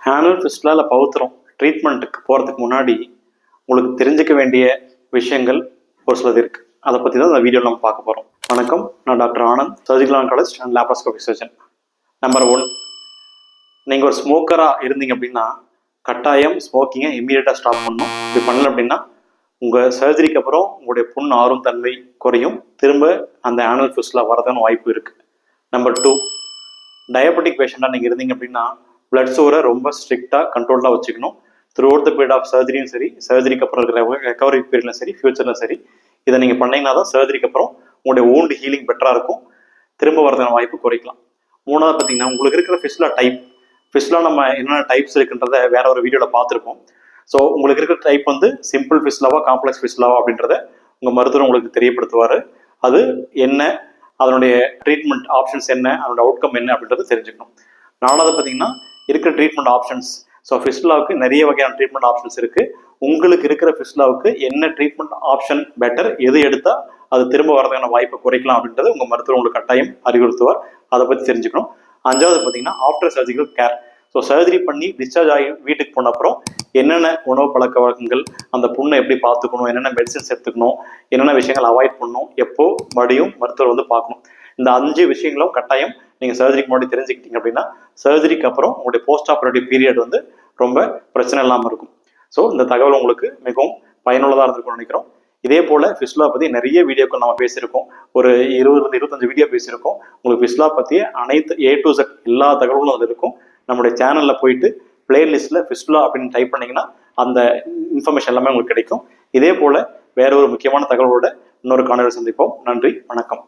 ஹேனல் fistula இல்லை பவுத்திரம் ட்ரீட்மெண்ட்டுக்கு போகிறதுக்கு முன்னாடி உங்களுக்கு தெரிஞ்சுக்க வேண்டிய விஷயங்கள் ஒரு சிலது இருக்குது. அதை பற்றி தான் இந்த வீடியோவில் நம்ம பார்க்க போகிறோம். வணக்கம், நான் doctor Anand, surgical oncologist and laparoscopic surgeon. Number 1, நீங்கள் ஒரு ஸ்மோக்கராக இருந்தீங்க அப்படின்னா கட்டாயம் ஸ்மோக்கிங்கை இம்மீடியட்டாக ஸ்டாப் பண்ணணும். இப்படி பண்ணல அப்படின்னா உங்கள் சர்ஜரிக்கு அப்புறம் உங்களுடைய புண் ஆறும் தன்மை குறையும், திரும்ப அந்த ஹேனல் ஃபிஸ்டுலா வரதான வாய்ப்பு இருக்குது. நம்பர் 2, டயபெட்டிக் பேஷண்ட்டாக நீங்கள் இருந்தீங்க அப்படின்னா பிளட் சுகரை ரொம்ப ஸ்ட்ரிக்டாக கண்ட்ரோலாக வச்சுக்கணும். Throughout the period of சர்ஜரியும் சரி, சர்ஜரிக்கு அப்புறம் இருக்கிற ரெக்கவரி பீரியட்லையும் சரி, ஃபியூச்சர்லையும் சரி, இதை நீங்கள் பண்ணீங்கன்னா தான் சர்ஜரிக்கு அப்புறம் உங்களுடைய wound ஹீலிங் பெட்டராக இருக்கும், திரும்ப வரதான வாய்ப்பு குறைக்கலாம். 3வது பார்த்தீங்கன்னா உங்களுக்கு இருக்கிற ஃபிஸ்டுலா டைப். ஃபிஸ்டுலா நம்ம என்னென்ன டைப்ஸ் இருக்குன்றத வேற ஒரு வீடியோவில் பார்த்துருப்போம். ஸோ உங்களுக்கு இருக்கிற டைப் வந்து சிம்பிள் ஃபிஸ்டுலாவா காம்ப்ளெக்ஸ் ஃபிஸ்டுலாவா அப்படின்றத உங்கள் மருத்துவர் உங்களுக்கு தெரியப்படுத்துவார். அது என்ன, அதனுடைய ட்ரீட்மெண்ட் ஆப்ஷன்ஸ் என்ன, அதோட அவுட்கம் என்ன அப்படின்றத தெரிஞ்சுக்கணும். 4வது பார்த்தீங்கன்னா இருக்கிற ட்ரீட்மெண்ட் ஆப்ஷன்ஸ். ஸோ ஃபிஸ்டுலாவுக்கு நிறைய வகையான ட்ரீட்மெண்ட் ஆப்ஷன்ஸ் இருக்குது. உங்களுக்கு இருக்கிற ஃபிஸ்டுலாவுக்கு என்ன ட்ரீட்மெண்ட் ஆப்ஷன் பெட்டர், எது எடுத்தால் அது திரும்ப வரதுக்கான வாய்ப்பை குறைக்கலாம் அப்படின்றது உங்கள் மருத்துவர் உங்களுக்கு கட்டாயம் அறிவுறுத்துவார். அதை பற்றி தெரிஞ்சுக்கணும். 5வது பார்த்தீங்கன்னா after surgical care. So surgery பண்ணி டிஸ்சார்ஜ் ஆகி வீட்டுக்கு போன அப்புறம் என்னென்ன உணவு பழக்க வழக்கங்கள், அந்த புண்ணை எப்படி பார்த்துக்கணும், என்னென்ன மெடிசன்ஸ் எடுத்துக்கணும், என்னென்ன விஷயங்கள் அவாய்ட் பண்ணணும், எப்போ மறுபடியும் மருத்துவர் வந்து பார்க்கணும். இந்த 5 விஷயங்களும் கட்டாயம் நீங்கள் சர்ஜரிக்கு முன்னாடி தெரிஞ்சுக்கிட்டீங்க அப்படின்னா சர்ஜரிக்கு அப்புறம் உங்களுடைய போஸ்ட் ஆப்ரேட்டிவ் பீரியட் வந்து ரொம்ப பிரச்சனை இல்லாமல் இருக்கும். ஸோ இந்த தகவல் உங்களுக்கு மிகவும் பயனுள்ளதாக இருந்திருக்கும்னு நினைக்கிறோம். இதே போல் ஃபிஸ்டுலா பற்றி நிறைய வீடியோக்கள் நம்ம பேசியிருக்கோம். ஒரு 20-25 வீடியோ பேசியிருக்கோம். உங்களுக்கு ஃபிஸ்டுலா பற்றிய அனைத்து A to Z எல்லா தகவலும் அதில் இருக்கும். நம்முடைய சேனலில் போயிட்டு பிளேலிஸ்ட்டில் ஃபிஸ்டுலா அப்படின்னு டைப் பண்ணிங்கன்னா அந்த இன்ஃபர்மேஷன் எல்லாமே உங்களுக்கு கிடைக்கும். இதே போல் வேற ஒரு முக்கியமான தகவலோட இன்னொரு காணொளியில் சந்திப்போம். நன்றி, வணக்கம்.